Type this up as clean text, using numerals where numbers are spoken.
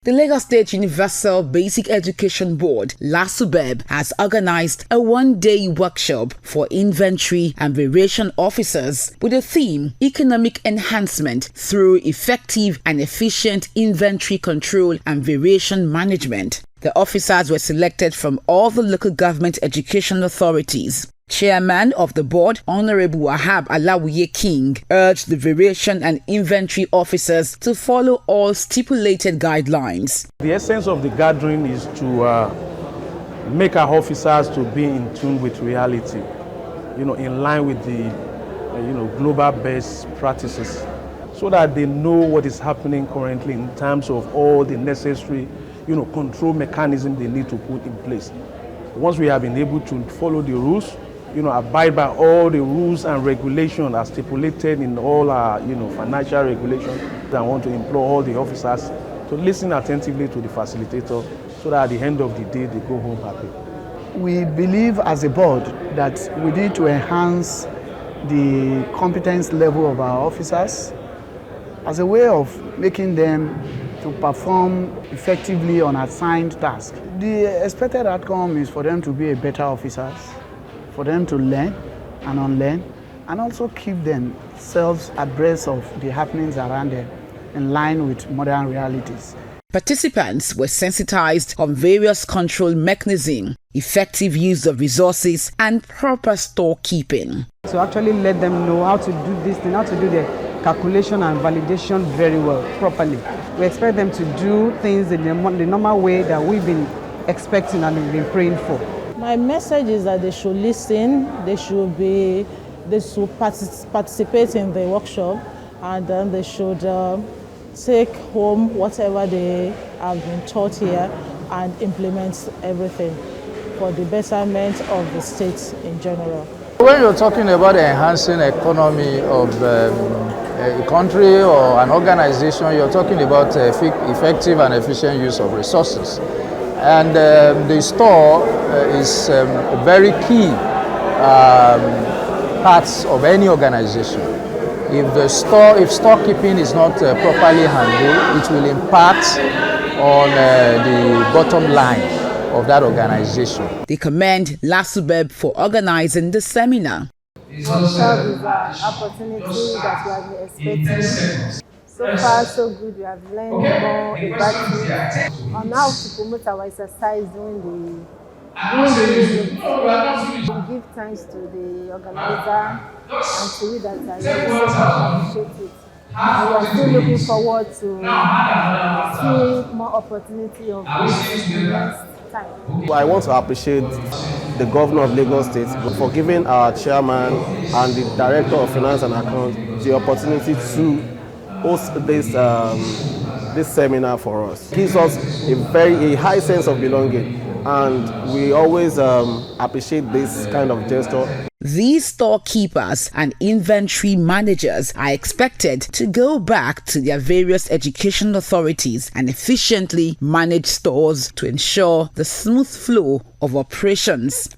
The Lagos State Universal Basic Education Board, Lasubeb, has organized a one-day workshop for inventory and variation officers with the theme Economic Enhancement through Effective and Efficient Inventory Control and Variation Management. The officers were selected from all the local government education authorities. Chairman of the board, Honorable Wahab Alawiye King, urged the variation and inventory officers to follow all stipulated guidelines. The essence of the gathering is to make our officers to be in tune with reality, in line with the global best practices, so that they know what is happening currently in terms of all the necessary control mechanism they need to put in place. Once we have been able to follow the rules, abide by all the rules and regulations as stipulated in all our, financial regulations. I want to implore all the officers to listen attentively to the facilitator so that at the end of the day, they go home happy. We believe as a board that we need to enhance the competence level of our officers as a way of making them to perform effectively on assigned tasks. The expected outcome is for them to be a better officers, for them to learn and unlearn, and also keep themselves abreast of the happenings around them in line with modern realities. Participants were sensitized on various control mechanisms, effective use of resources, and proper storekeeping. To actually let them know how to do this thing, how to do the calculation and validation very well, properly. We expect them to do things in the normal way that we've been expecting and we've been praying for. My message is that they should listen, they should participate in the workshop, and then they should take home whatever they have been taught here and implement everything for the betterment of the state in general. When you're talking about enhancing economy of a country or an organization, you're talking about effective and efficient use of resources. And the store is a very key part of any organization. If storekeeping is not properly handled, it will impact on the bottom line of that organization. They commend Lasubeb for organizing the seminar. Workshop is an opportunity that we have been expecting. So far, so good. We have learned more about it on how to promote our exercise during the evening. We give thanks to the organizer and to you that I really appreciate it. And we are still looking forward to see more opportunity of this next time. I want to appreciate the Governor of Lagos State for giving our chairman and the Director of Finance and Accounts the opportunity to host this seminar for us. It gives us a high sense of belonging, and we always appreciate this kind of gesture. These storekeepers and inventory managers are expected to go back to their various education authorities and efficiently manage stores to ensure the smooth flow of operations.